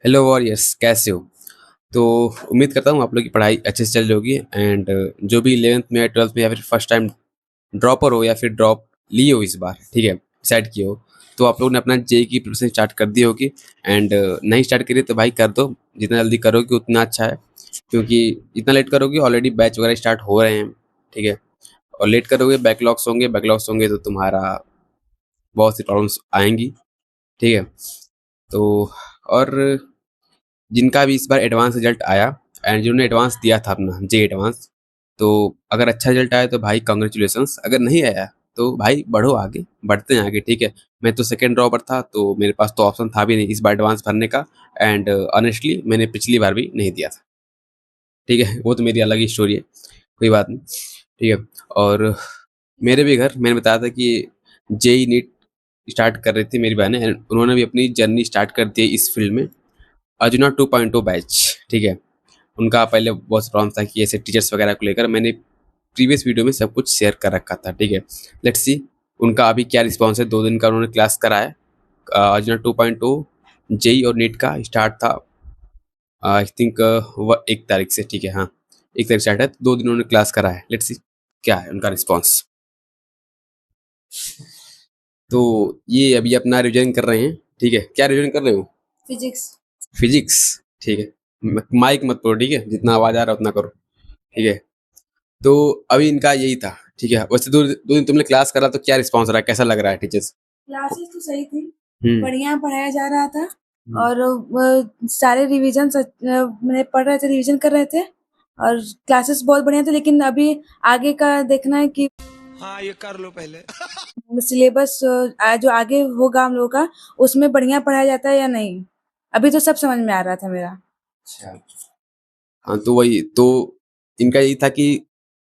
Hello warriors, कैसे हो? तो उम्मीद करता हूँ आप लोग की पढ़ाई अच्छे से चल रही होगी एंड जो भी 11th में या 12th में या फिर फर्स्ट टाइम ड्रॉपर हो या फिर ड्रॉप लिए हो इस बार, ठीक है, डिसाइड किए हो, तो आप लोगों ने अपना जेई की प्रिपरेशन स्टार्ट कर दी होगी एंड नहीं स्टार्ट करी तो भाई कर दो। जितना जल्दी करोगे उतना अच्छा है, क्योंकि जितना लेट करोगे ऑलरेडी बैच वगैरह स्टार्ट हो रहे हैं, ठीक है। और लेट करोगे बैकलॉग्स होंगे तो तुम्हारा बहुत सी प्रॉब्लम्स आएंगी, ठीक है। तो और जिनका भी इस बार एडवांस रिजल्ट आया एंड जिन्होंने एडवांस दिया था अपना जे एडवांस, तो अगर अच्छा रिजल्ट आया तो भाई कॉन्ग्रेचुलेसन्स, अगर नहीं आया तो भाई बढ़ो आगे, बढ़ते हैं आगे, ठीक है। मैं तो सेकेंड ड्रॉपर था तो मेरे पास तो ऑप्शन था भी नहीं इस बार एडवांस भरने का एंड ऑनेस्टली मैंने पिछली बार भी नहीं दिया था, ठीक है। वो तो मेरी अलग ही स्टोरी है, कोई बात नहीं, ठीक है। और मेरे भी घर मैंने बताया था कि जेई नीट स्टार्ट कर रही थी मेरी बहनें एंड उन्होंने भी अपनी जर्नी स्टार्ट कर दी है इस फील्ड में। अर्जुना 2.0 बैच, ठीक है। उनका पहले बहुत सा प्रॉब्लम था कि ऐसे टीचर्स वगैरह को लेकर मैंने प्रीवियस वीडियो में सब कुछ शेयर कर रखा था, ठीक है। लेट्स सी उनका अभी क्या रिस्पॉन्स है। 2 दिन का उन्होंने क्लास कराया। अर्जुना 2.0 जेई और नीट का स्टार्ट था आई थिंक 1 तारीख से, ठीक है, हाँ 1 तारीख स्टार्ट है। 2 दिन उन्होंने क्लास करा है, लेट्स सी क्या है उनका रिस्पॉन्स। तो ये अभी अपना रिविजन कर रहे हैं, ठीक है। क्या रिविजन कर रहे हो? फिजिक्स। फिजिक्स, ठीक है। माइक मत करो, ठीक है, जितना आवाज आ रहा है उतना करो, ठीक है। तो अभी इनका यही था, ठीक है। वैसे 2 दिन तुमने क्लास करा तो क्या रिस्पॉन्स रहा, कैसा लग रहा है टीचर्स? क्लासेस तो सही थी, हम्म। बढ़िया पढ़ाया जा रहा था और सारे रिवीजन मैंने पढ़ रहे थे, रिवीजन कर रहे थे और क्लासेस बहुत बढ़िया थे। लेकिन अभी आगे का देखना है कि हाँ ये कर लो पहले। सिलेबस जो आगे होगा हम लोग का, उसमें बढ़िया पढ़ाया जाता है या नहीं। अभी तो सब समझ में आ रहा था मेरा। अच्छा। हाँ तो वही तो इनका यही था कि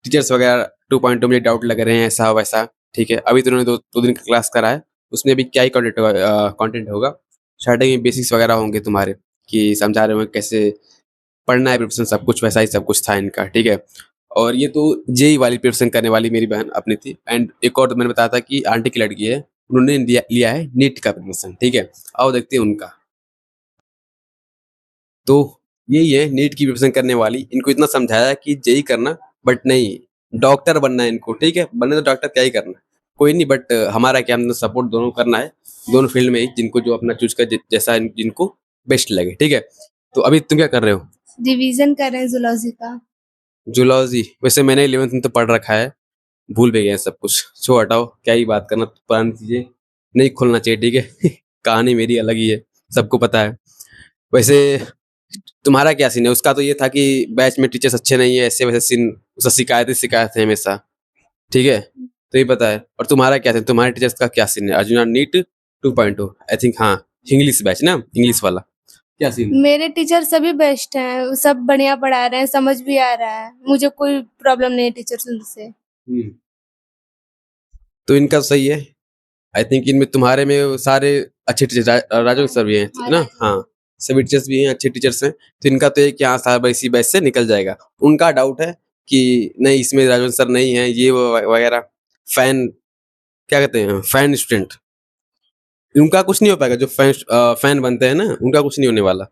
टीचर्स वगैरह 2.2 में डाउट लग रहे हैं ऐसा वैसा, ठीक है। अभी तो उन्होंने 2 दिन का क्लास करा है, उसमें अभी क्या ही कंटेंट होगा। स्टार्टिंग में बेसिक्स वगैरह होंगे तुम्हारे, कि समझा रहे होंगे कैसे पढ़ना है, प्रिपरेशन सब कुछ वैसा ही सब कुछ था इनका, ठीक है। और ये तो जेई वाली प्रिपरेशन करने वाली मेरी बहन अपनी थी एंड एक और तो मैंने बताया था कि आंटी की लड़की है, उन्होंने लिया है नीट का प्रिपरेशन, ठीक है। आओ देखते हैं उनका। तो यही है नीट की प्रिपरेशन करने वाली, इनको इतना समझाया कि जेई करना, बट नहीं, डॉक्टर बनना है इनको, ठीक है। बनने तो डॉक्टर क्या ही करना, कोई नहीं, बट हमारा क्या, हमने सपोर्ट दोनों करना है, दोनों फील्ड में ही, जिनको जो अपना चूज कर जैसा जिनको बेस्ट लगे, ठीक है। तो अभी तुम क्या कर रहे हो? रिवीजन कर रहे हैं जूलॉजी का। जूलॉजी? वैसे मैंने 11th में तो पढ़ रखा है, भूल भी गए सब कुछ, छो हटाओ, क्या ही बात करना, पुरानी चीजें नहीं खोलना चाहिए, ठीक है। कहानी मेरी अलग ही है, सबको पता है। वैसे तुम्हारा क्या सीन है? उसका तो ये था कि बैच में टीचर्स अच्छे नहीं है, ऐसे वैसे सीन, उसका शिकायत है हमेशा, ठीक है। तो ये पता है। और तुम्हारा क्या सीन, तुम्हारे टीचर्स का क्या सीन है? अर्जुना नीट 2.0 आई थिंक, हाँ, इंग्लिश बैच ना, इंग्लिश वाला, क्या सीन है? मेरे टीचर सभी बेस्ट हैं, सब बढ़िया पढ़ा रहे हैं, समझ भी आ रहा है, मुझे कोई प्रॉब्लम नहीं है टीचर से। तो इनका सही है, आई थिंक इनमें तुम्हारे में सारे अच्छे टीचर, राजन सर भी हैं, है ना? हाँ, सभी टीचर्स भी हैं, अच्छे टीचर्स हैं। तो इनका तो एक यहाँ सारा इसी बैच से निकल जाएगा। उनका डाउट है कि नहीं इसमें राजन सर नहीं है, ये वो वगैरह, फैन, क्या कहते हैं, फैन स्टूडेंट, उनका कुछ नहीं हो पाएगा। जो फैन बनते हैं ना, उनका कुछ नहीं होने वाला।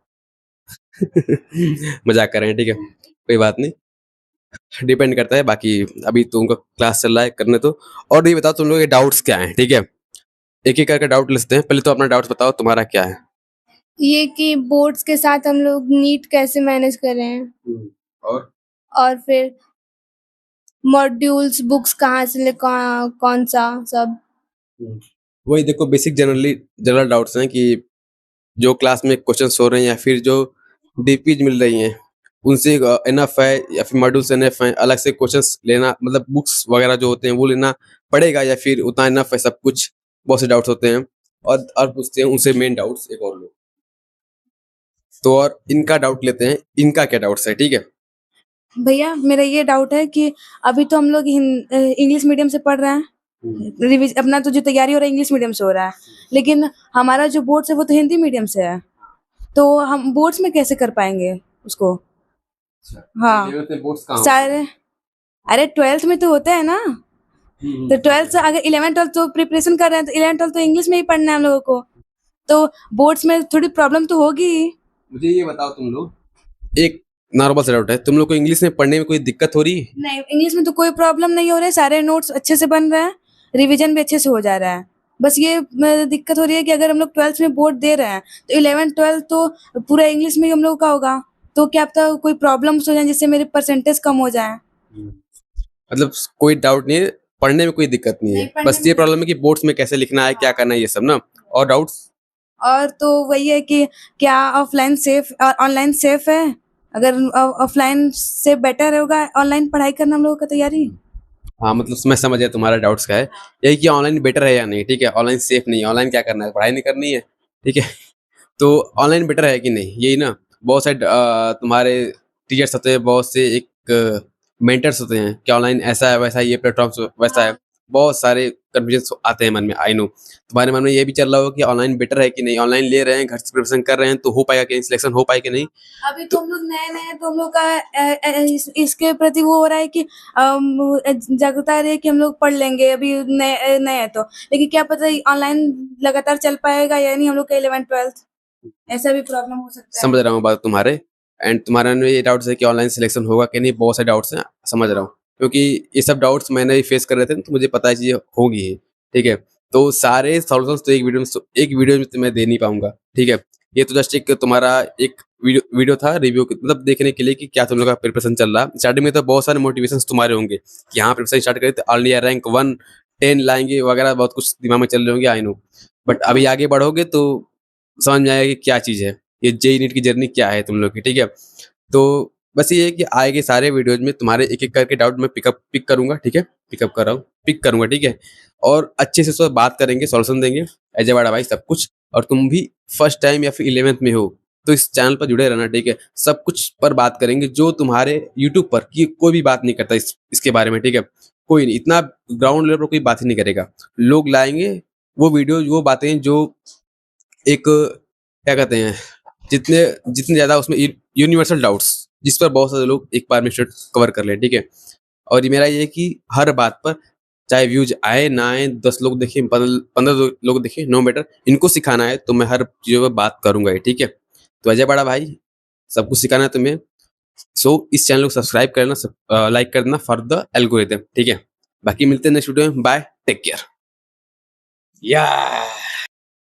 मजाक कर रहे हैं, ठीक है, कोई बात नहीं, डिपेंड करता है। बाकी अभी तो उनका क्लास चल रहा है, करने तो। और ये बताओ तुम लोग के डाउट्स क्या हैं, ठीक है। एक एक करके डाउट लिखते हैं, पहले तो अपना डाउट बताओ, तुम्हारा क्या है? ये कि बोर्ड्स के साथ हम लोग नीट कैसे मैनेज करें और और फिर मॉड्यूल्स बुक्स कहाँ से ले, कौन सा सब। वही देखो, बेसिक जनरल डाउट्स हैं कि जो क्लास में क्वेश्चंस हो रहे हैं या फिर जो डीपीज मिल रही हैं उनसे इनफ है या फिर मॉड्यूल्स इनफ है, अलग से क्वेश्चंस लेना, मतलब बुक्स वगैरह जो होते हैं वो लेना पड़ेगा या फिर उतना इनफ है, सब कुछ, बहुत से डाउट्स होते हैं। और पूछते हैं उनसे मेन डाउट्स एक और लोग। तो और इनका डाउट लेते हैं, इनका क्या डाउट्स है, ठीक है। भैया मेरा ये डाउट है कि अभी तो हम लोग इंग्लिश मीडियम से पढ़ रहे हैं, रिविज अपना तो जो तैयारी हो रहा है इंग्लिश मीडियम से हो रहा है, लेकिन हमारा जो बोर्ड्स है वो तो हिंदी मीडियम से है, तो हम बोर्ड्स में कैसे कर पाएंगे उसको। हाँ, 11th में बोर्ड्स कहाँ होते हैं? सारे, अरे 12th में तो होता है ना। तो 12th से अगर 11 12 तो प्रिपरेशन कर रहे हैं तो 11 12 तो इंग्लिश में ही पढ़ना है हम लोगों को, तो बोर्ड्स में थोड़ी प्रॉब्लम तो होगी ही। मुझे ये बताओ तुम लोग, एक नॉर्मल सा डाउट है, तुम लोग को इंग्लिश में पढ़ने में कोई दिक्कत हो रही है? नहीं, इंग्लिश में तो कोई प्रॉब्लम नहीं हो रहा है, सारे नोट्स अच्छे से बन रहे हैं, रिवीजन भी अच्छे से हो जा रहा है। बस ये दिक्कत हो रही है कि अगर हम लोग 12th में बोर्ड दे रहे हैं, तो 11th 12th तो पूरा इंग्लिश में ही हम लोग का होगा, तो क्या पता कोई प्रॉब्लम्स हो जाए जिससे मेरे परसेंटेज कम हो जाए। मतलब कोई डाउट नहीं है, पढ़ने में कोई दिक्कत नहीं है, नहीं, पढ़ने बस में ये प्रॉब्लम है कि बोर्ड्स में कैसे लिखना है, क्या करना है, ये सब ना। और डाउट्स? और तो वही है कि क्या ऑफलाइन सेफ और ऑनलाइन सेफ है? अगर ऑफलाइन से बेटर होगा ऑनलाइन पढ़ाई करना हम लोगों का तैयारी। हाँ, मतलब मैं समझ गया तुम्हारा डाउट्स का है, यही कि ऑनलाइन बेटर है या नहीं, ठीक है? ऑनलाइन सेफ नहीं है, ऑनलाइन क्या करना है, पढ़ाई नहीं करनी है, ठीक है? तो ऑनलाइन बेटर है कि नहीं, यही ना? बहुत सारे तुम्हारे टीचर्स होते हैं, बहुत से एक मेंटर्स होते हैं कि ऑनलाइन ऐसा है, वैसा है, ये प्लेटफॉर्म वैसा है, बहुत सारे कन्फ्यूजन आते हैं मन में, आई नो। तुम्हारे मन में ये भी चल रहा हो कि ऑनलाइन बेटर है कि नहीं, ऑनलाइन ले रहे हैं, घर से प्रिपरेशन कर रहे हैं, तो हो पाएगा कि नहीं, सिलेक्शन हो पाएगा कि नहीं? अभी तो हम लोग नए-नए हैं, तो हम लोग का इसके प्रति वो हो रहा है कि जागरूकता आ रही है कि हम लोग पढ़ लेंगे, अभी नए नए हैं तो। लेकिन क्या पता ऑनलाइन लगातार चल पाएगा या नहीं हम लोग का 11th-12th, ऐसा भी प्रॉब्लम हो सकता है। समझ रहा हूँ बात तुम्हारे, एंड तुम्हारे में ये डाउट्स है कि ऑनलाइन सिलेक्शन होगा कि नहीं, बहुत सारे डाउट्स हैं, समझ रहा हूँ। क्योंकि ये सब डाउट्स मैंने भी फेस कर रहे थे, तो मुझे पता है चीज़ें होंगी ही, ठीक है? तो सारे सॉल्यूशंस तो एक वीडियो में तो मैं दे नहीं पाऊँगा, ठीक है? ये तो जस्ट एक तुम्हारा एक वीडियो था रिव्यू मतलब देखने के लिए कि क्या तुम लोग का प्रिपरेशन चल रहा है। स्टार्टिंग में तो बहुत सारे मोटिवेशंस तुम्हारे होंगे कि हाँ, प्रिपरेशन स्टार्ट करें तो ऑल इंडिया रैंक 1, 10 लाएँगे वगैरह, बहुत कुछ दिमाग में चल रहे होंगे, आई नो। बट अभी आगे बढ़ोगे तो समझ में आएगा कि क्या चीज़ है। ये जेईई नीट की जर्नी क्या है तुम लोग की, ठीक है? तो बस ये है कि आए के सारे वीडियोज़ में तुम्हारे एक-एक करके डाउट मैं पिक करूँगा, ठीक है? पिकअप कर रहा हूँ, पिक करूँगा, ठीक है? और अच्छे से उसपे बात करेंगे, सॉल्यूशन देंगे, एज़ अ बड़ा भाई सब कुछ। और तुम भी फर्स्ट टाइम या फिर 11th में हो, तो इस चैनल पर जुड़े रहना, ठीक है? सब कुछ पर बात करेंगे जो तुम्हारे यूट्यूब पर कि कोई भी बात नहीं करता इसके बारे में, ठीक है? कोई नहीं, इतना ग्राउंड लेवल पर कोई बात ही नहीं करेगा। लोग लाएँगे वो वीडियोज़, वो बातें जो एक क्या कहते हैं, जितने जितने ज़्यादा उसमें यूनिवर्सल डाउट्स जिस पर बहुत सारे लोग एक बार में स्ट्रेट कवर कर लें, ठीक है? और ये मेरा ये है कि हर बात पर चाहे व्यूज़ आए ना आए, 10 लोग देखें, 15 लोग देखें, नो मैटर, इनको सिखाना है तो मैं हर चीज़ों पे बात करूँगा ही, ठीक है? तो अजय बड़ा भाई, सब कुछ सिखाना है तुम्हें। सो इस चैनल को सब्सक्राइब करना, लाइक कर देना फॉर द एल्गोरिथम, ठीक है? बाकी मिलते हैं नेक्स्ट वीडियो में, बाय, टेक केयर। या